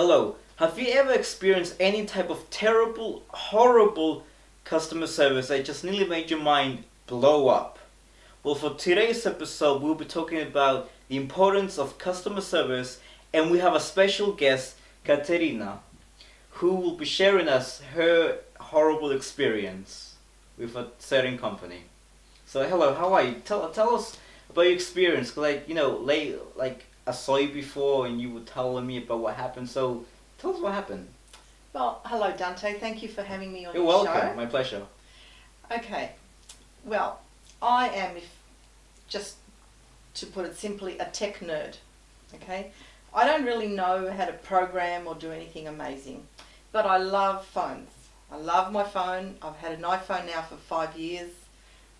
Hello, have you ever experienced any type of terrible, horrible customer service that just nearly made your mind blow up? Well, for today's episode, we'll be talking about the importance of customer service, and we have a special guest, KATARINA, who will be sharing us her horrible experience with a certain company. So, hello, how are you? Tell us about your experience. Like I saw you before, and you were telling me about what happened. So, tell us what happened. Well, hello Dante, thank you for having me on You're your welcome. show. My pleasure. Okay, well, I am, just to put it simply, a tech nerd. Okay, I don't really know how to program or do anything amazing, but I love phones. I love my phone. I've had an iPhone now for 5 years.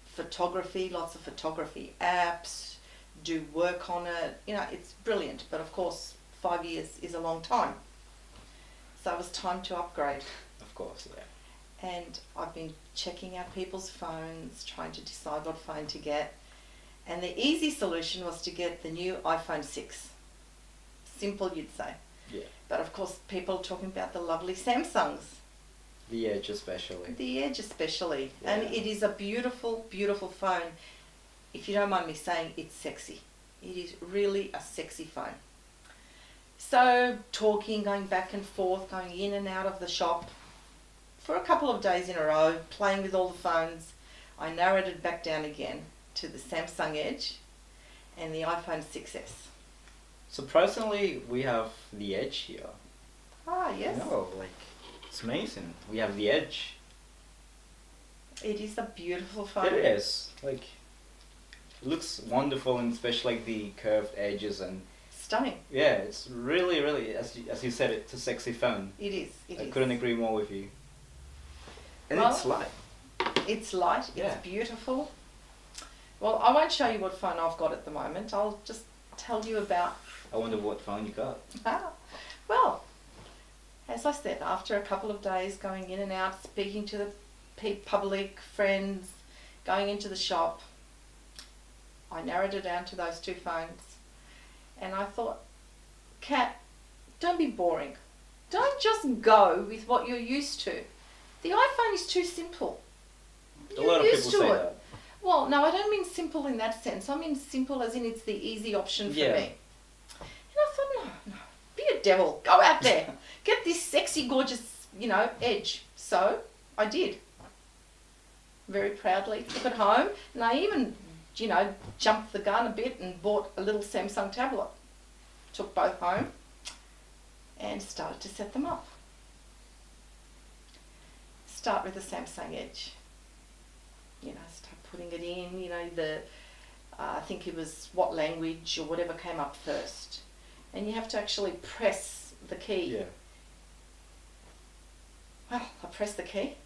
Photography, lots of photography apps, do work on it. You know, it's brilliant, but of course 5 years is a long time. So it was time to upgrade. Of course, yeah. And I've been checking out people's phones, trying to decide what phone to get. And the easy solution was to get the new iPhone 6. Simple, you'd say. Yeah. But of course, people are talking about the lovely Samsungs. The Edge especially. The Edge especially. Yeah. And it is a beautiful, beautiful phone. If you don't mind me saying, it's sexy. It is really a sexy phone. So talking, going back and forth, going in and out of the shop for a couple of days in a row, playing with all the phones, I narrowed it back down again to the Samsung Edge and the iPhone 6S. Surprisingly, we have the Edge here. Ah, yes. No, it's amazing. We have the Edge. It is a beautiful phone. It is. It looks wonderful, and especially the curved edges and. Stunning. Yeah, it's really, really, as you said, it's a sexy phone. It is. I couldn't agree more with you. And Well, it's light. It's light. Yeah. It's beautiful. Well, I won't show you what phone I've got at the moment. I'll just tell you about. I wonder what phone you got. Well, as I said, after a couple of days going in and out, speaking to the public, friends, going into the shop, I narrowed it down to those two phones. And I thought, Kat, don't be boring. Don't just go with what you're used to. The iPhone is too simple. A lot of people say that. Well, no, I don't mean simple in that sense. I mean simple as in it's the easy option for me. And I thought, no, be a devil. Go out there. Get this sexy, gorgeous, Edge. So I did. Very proudly took it home. And I even, jumped the gun a bit and bought a little Samsung tablet. Took both home and started to set them up. Start with the Samsung Edge. Start putting it in, I think it was what language or whatever came up first. And you have to actually press the key. Yeah. Well, I pressed the key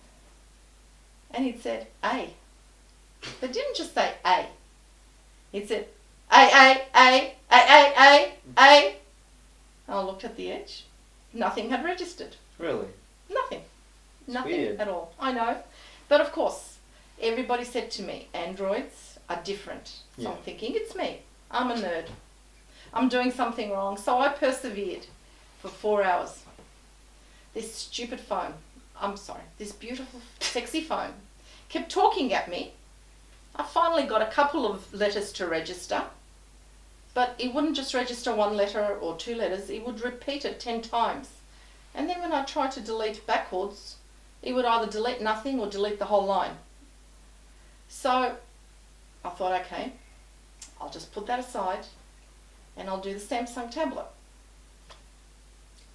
and it said A. It didn't just say A. It said A. I looked at the Edge. Nothing had registered. Really? Nothing. Nothing weird. at all. I know. But of course, everybody said to me, Androids are different. So Yeah. I'm thinking, it's me. I'm a nerd. I'm doing something wrong. So I persevered for 4 hours. This stupid phone, this beautiful, sexy phone, kept talking at me. I finally got a couple of letters to register. But it wouldn't just register one letter or two letters, it would repeat it 10 times. And then when I tried to delete backwards, it would either delete nothing or delete the whole line. So I thought, okay, I'll just put that aside and I'll do the Samsung tablet.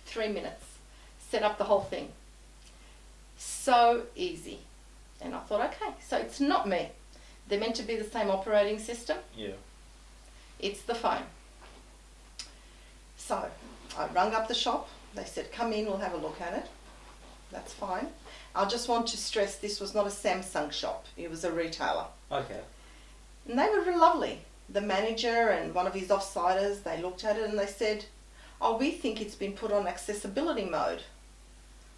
3 minutes, set up the whole thing. So easy. And I thought, okay, so it's not me. They're meant to be the same operating system. Yeah. It's the phone. So I rung up the shop. They said, come in, we'll have a look at it. That's fine. I just want to stress this was not a Samsung shop. It was a retailer. Okay. And they were really lovely. The manager and one of his off-siders, they looked at it and they said, oh, we think it's been put on accessibility mode.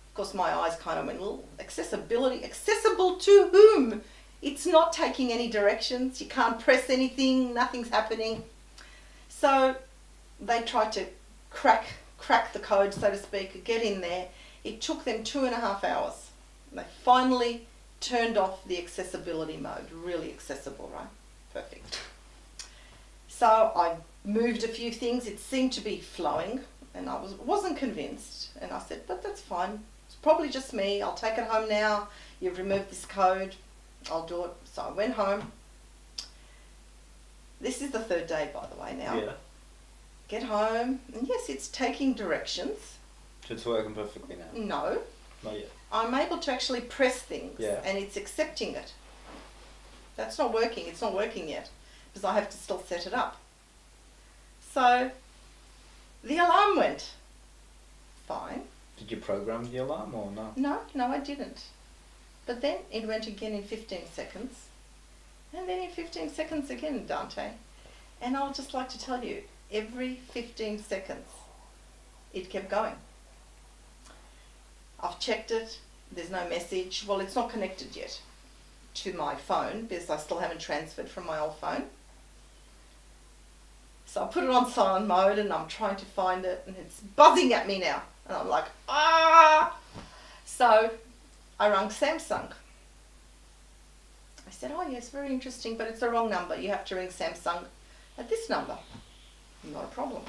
Of course, my eyes kind of went, well, accessibility? Accessible to whom? It's not taking any directions. You can't press anything. Nothing's happening. So they tried to crack crack the code, so to speak, get in there. It took them 2.5 hours. They finally turned off the accessibility mode. Really accessible, right? Perfect. So I moved a few things. It seemed to be flowing, and I wasn't convinced. And I said, but that's fine. It's probably just me. I'll take it home now. You've removed this code. I'll do it. So I went home. This is the third day, by the way, now. Yeah. Get home, and yes, it's taking directions. So it's working perfectly now? No. Not yet. I'm able to actually press things, Yeah. and it's accepting it. That's not working. It's not working yet, because I have to still set it up. So, the alarm went. Fine. Did you program the alarm or no? No, I didn't. But then it went again in 15 seconds. And then in 15 seconds again, Dante. And I would just like to tell you, every 15 seconds, it kept going. I've checked it. There's no message. Well, it's not connected yet to my phone because I still haven't transferred from my old phone. So I put it on silent mode and I'm trying to find it and it's buzzing at me now. And I'm like, ah! So I rang Samsung. I said, oh yes, very interesting, but it's the wrong number. You have to ring Samsung at this number. Not a problem.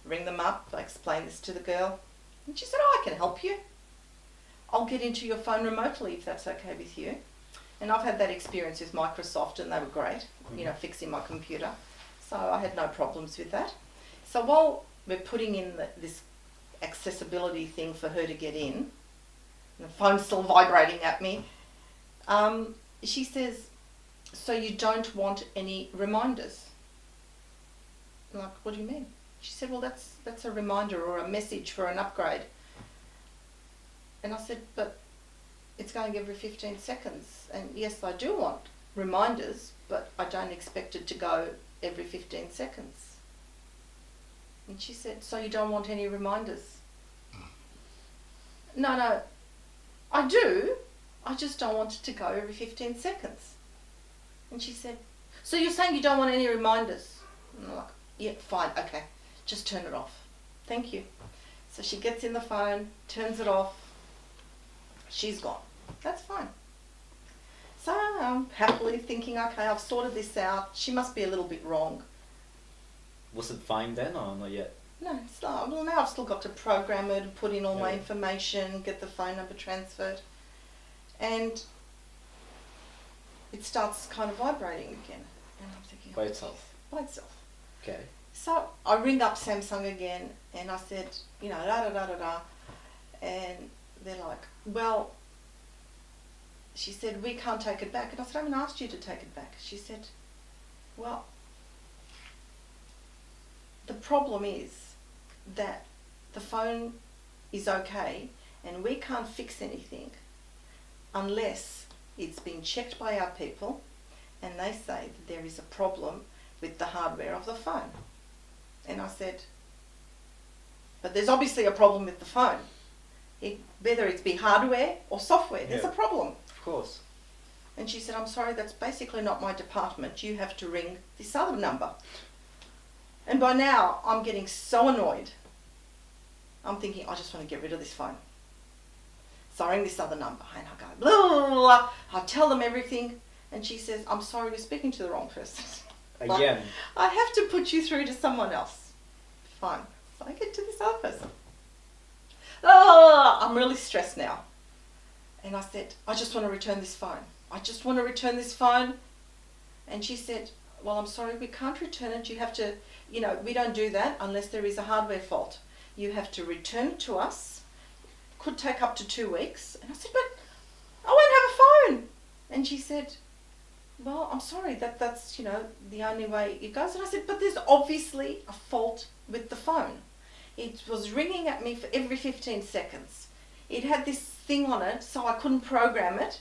Ring them up. I explained this to the girl. And she said, oh, I can help you. I'll get into your phone remotely if that's okay with you. And I've had that experience with Microsoft and they were great, fixing my computer. So I had no problems with that. So while we're putting in this accessibility thing for her to get in, and the phone's still vibrating at me, she says, so you don't want any reminders? I'm like, what do you mean? She said, well, that's a reminder or a message for an upgrade. And I said, but it's going every 15 seconds. And yes, I do want reminders, but I don't expect it to go every 15 seconds. And she said, so you don't want any reminders? No, I do. I just don't want it to go every 15 seconds. And she said, so you're saying you don't want any reminders? And I'm like, yeah, fine, okay, just turn it off. Thank you. So she gets in the phone, turns it off. She's gone. That's fine. So I'm happily thinking, okay, I've sorted this out. She must be a little bit wrong. Was it fine then or not yet? No, it's not. Well, now I've still got to program it and put in all my Yeah. information, get the phone number transferred. And it starts kind of vibrating again. And I'm thinking, By itself? By itself. Okay. So I ring up Samsung again and I said, da. And they're like, well, she said, we can't take it back. And I said, I haven't asked you to take it back. She said, well, the problem is that the phone is okay and we can't fix anything unless it's been checked by our people and they say that there is a problem with the hardware of the phone. And I said, but there's obviously a problem with the phone. Whether it's be hardware or software, there's a problem. Of course. And she said, I'm sorry, that's basically not my department. You have to ring this other number. And by now, I'm getting so annoyed. I'm thinking, I just want to get rid of this phone. So I ring this other number and I go, blah, blah, blah, blah. I tell them everything. And she says, I'm sorry, you're speaking to the wrong person. Again? I have to put you through to someone else. Fine. So I get to this other person. Oh, I'm really stressed now. And I said, I just want to return this phone. I just want to return this phone. And she said, well, I'm sorry, we can't return it. You have to, we don't do that unless there is a hardware fault. You have to return it to us. Could take up to 2 weeks. And I said, but I won't have a phone. And she said, well, I'm sorry, that's, the only way it goes. And I said, but there's obviously a fault with the phone. It was ringing at me for every 15 seconds. It had this thing on it, so I couldn't program it.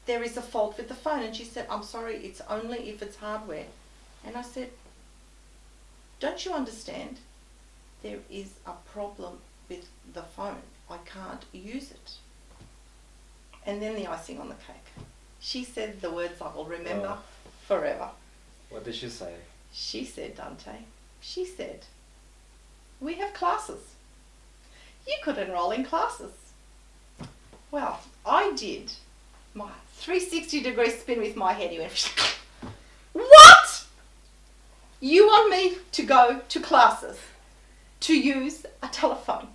There is a fault with the phone. And she said, I'm sorry, it's only if it's hardware. And I said, don't you understand? There is a problem with the phone. I can't use it. And then the icing on the cake. She said the words I will remember forever. What did she say? She said, Dante, we have classes. you could enroll in classes. Well, I did my 360-degree spin with my head. He went, what? You want me to go to classes to use a telephone?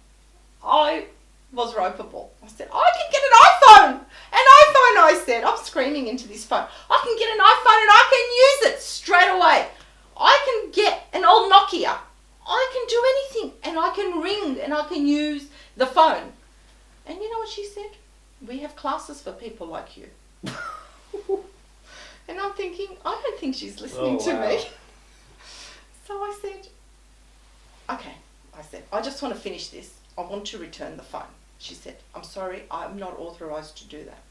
I was ropeable. I said, I can get an iPhone. I said. I'm screaming into this phone. I can get an iPhone and I can use it straight away. I can get an old Nokia. I can do anything and I can ring and I can use the phone. And you know what she said? We have classes for people like you. And I'm thinking, I don't think she's listening to me. So I said, okay. I said, I just want to finish this. I want to return the phone. She said, I'm sorry, I'm not authorised to do that.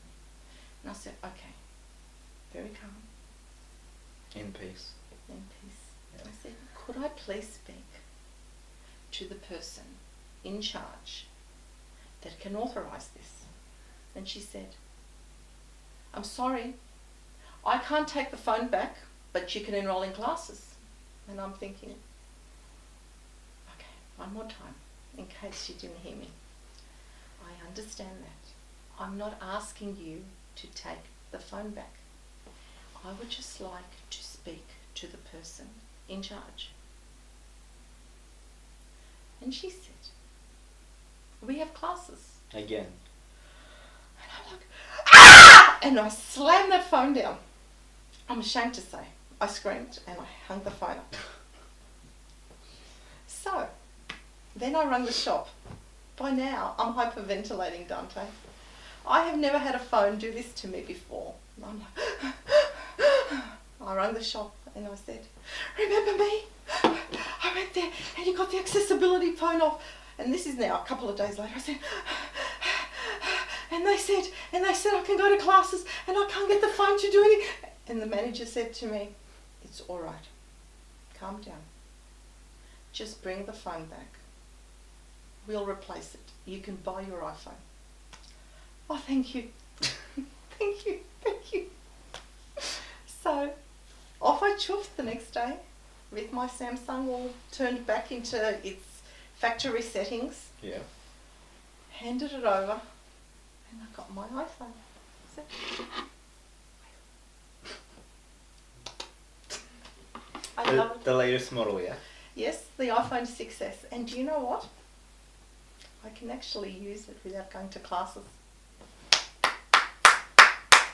And I said, okay. Very calm. In peace. In peace. Yeah. I said, could I please speak to the person in charge that can authorise this? And she said, I'm sorry, I can't take the phone back, but you can enroll in classes. And I'm thinking, okay, one more time, in case you didn't hear me. I understand that. I'm not asking you to take the phone back. I would just like to speak to the person in charge. And she said, we have classes. Again. And I'm like, ah! And I slammed that phone down. I'm ashamed to say. I screamed and I hung the phone up. So, then I rang the shop. By now, I'm hyperventilating, Dante. I have never had a phone do this to me before. And I'm like, I rang the shop and I said, remember me? I went there and you got the accessibility phone off. And this is now a couple of days later. I said, and they said I can go to classes and I can't get the phone to do anything. And the manager said to me, it's all right. Calm down. Just bring the phone back. We'll replace it. You can buy your iPhone. Oh, thank you. Thank you. Thank you. So off I chuffed the next day with my Samsung all turned back into its factory settings. Yeah. Handed it over and I got my iPhone. So, I love it. The latest model, yeah? Yes, the iPhone 6S. And do you know what? I can actually use it without going to classes.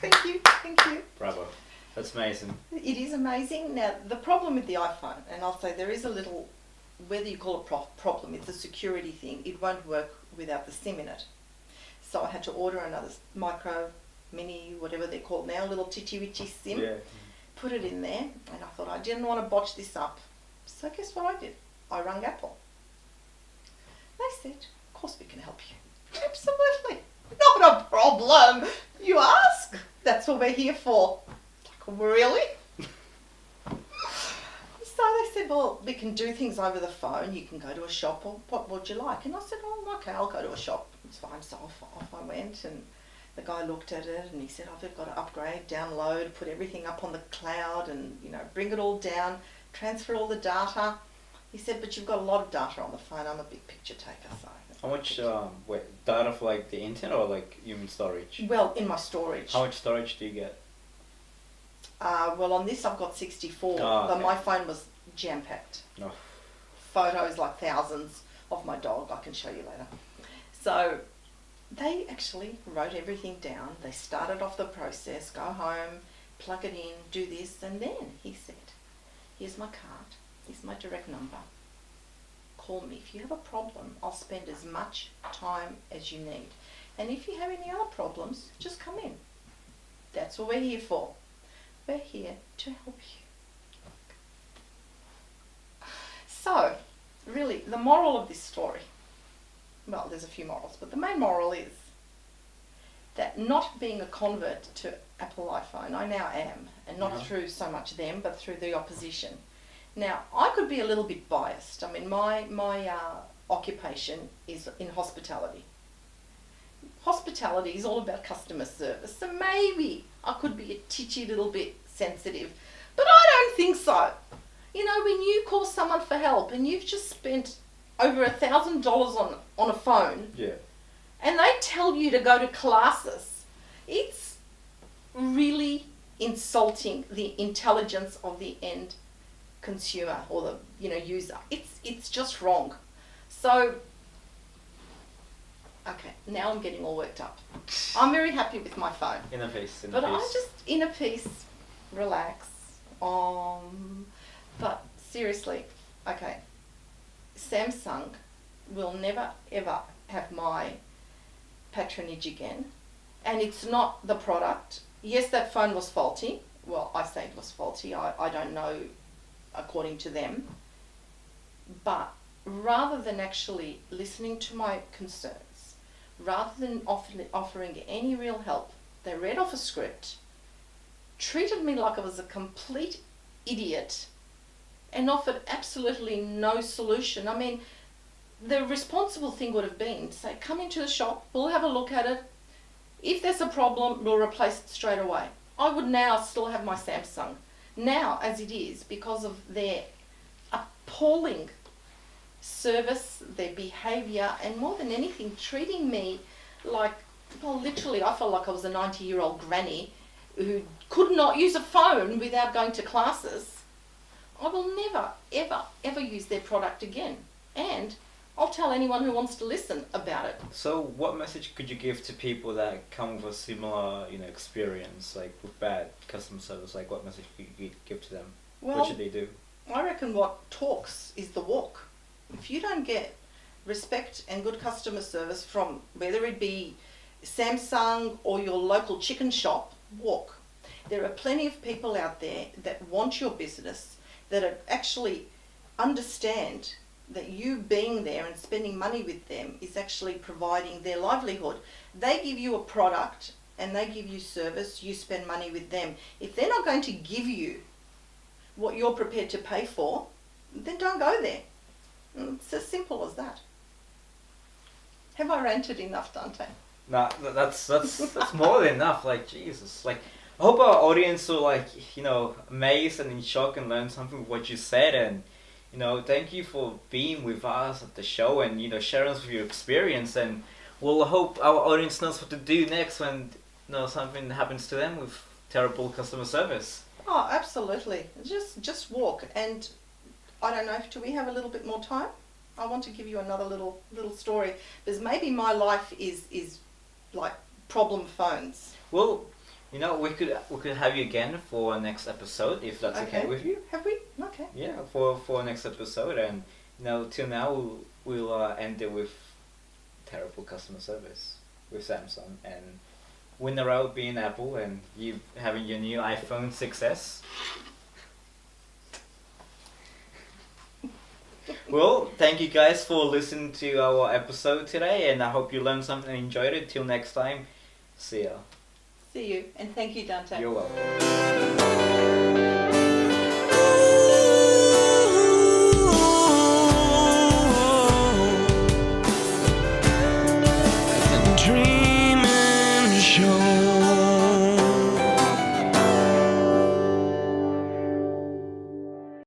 Thank you, thank you. Bravo. That's amazing. It is amazing. Now, the problem with the iPhone, and I'll say there is a little, whether you call it problem, it's a security thing. It won't work without the SIM in it. So I had to order another micro, mini, whatever they're called now, little titty-witchy SIM. Yeah. Put it in there, and I thought I didn't want to botch this up. So guess what I did? I rang Apple. They said, of course we can help you. Absolutely. Not a problem. You ask. That's what we're here for. Like, really? So they said, well, we can do things over the phone. You can go to a shop, or what would you like? And I said, oh, okay, I'll go to a shop. It's fine. So off I went, and the guy looked at it and he said, oh, they've got to upgrade, download, put everything up on the cloud and, bring it all down, transfer all the data. He said, but you've got a lot of data on the phone. I'm a big picture taker, so. How much data for like the internet or like human storage? Well, in my storage. How much storage do you get? Well, on this I've got 64, Oh, but okay. my phone was jam-packed. No. Photos, like thousands of my dog, I can show you later. So they actually wrote everything down. They started off the process, go home, plug it in, do this, and then he said, here's my card, here's my direct number. Call me. If you have a problem, I'll spend as much time as you need. And if you have any other problems, just come in. That's what we're here for. We're here to help you. So, really, the moral of this story, well, there's a few morals, but the main moral is that not being a convert to Apple iPhone, I now am, and not through so much them, but through the opposition. Now, I could be a little bit biased. I mean, my occupation is in hospitality. Hospitality is all about customer service, so maybe I could be a titchy little bit sensitive, but I don't think so. When you call someone for help and you've just spent over $1,000 on a phone, Yeah. and they tell you to go to classes. It's really insulting the intelligence of the end consumer or the user. It's just wrong. So okay, now I'm getting all worked up. I'm very happy with my phone. Inner peace. But I just inner peace, relax. But seriously, okay, Samsung will never ever have my patronage again, and it's not the product. Yes, that phone was faulty. Well, I say it was faulty. I don't know according to them. But rather than actually listening to my concerns, rather than offering any real help, they read off a script, treated me like I was a complete idiot, and offered absolutely no solution. I mean, the responsible thing would have been to say, come into the shop, we'll have a look at it. If there's a problem, we'll replace it straight away. I would now still have my Samsung. Now, as it is, because of their appalling service, their behaviour, and more than anything, treating me like, well, literally, I felt like I was a 90-year-old granny who could not use a phone without going to classes. I will never, ever, ever use their product again. And I'll tell anyone who wants to listen about it. So what message could you give to people that come with a similar, experience, like with bad customer service? Like what message could you give to them? Well, what should they do? I reckon what talks is the walk. If you don't get respect and good customer service from whether it be Samsung or your local chicken shop, walk. There are plenty of people out there that want your business, that actually understand that you being there and spending money with them is actually providing their livelihood. They give you a product and they give you service, you spend money with them. If they're not going to give you what you're prepared to pay for, then don't go there. It's as simple as that. Have I ranted enough, Dante? Nah, that's more than enough. Like Jesus, like I hope our audience will amazed and in shock and learn something from what you said, and thank you for being with us at the show and sharing us with your experience, and we'll hope our audience knows what to do next when something happens to them with terrible customer service. Oh, absolutely. Just walk. And I don't know, do we have a little bit more time? I want to give you another little story, because maybe my life is like problem phones. Well, we could have you again for our next episode if that's okay with you. Have we? Okay. Yeah, for our next episode, and till now we'll end it with terrible customer service with Samsung, and winner out being Apple, and you having your new iPhone 6s. Well, thank you guys for listening to our episode today, and I hope you learned something and enjoyed it. Till next time, see ya. See you, and thank you, Dante. You're welcome.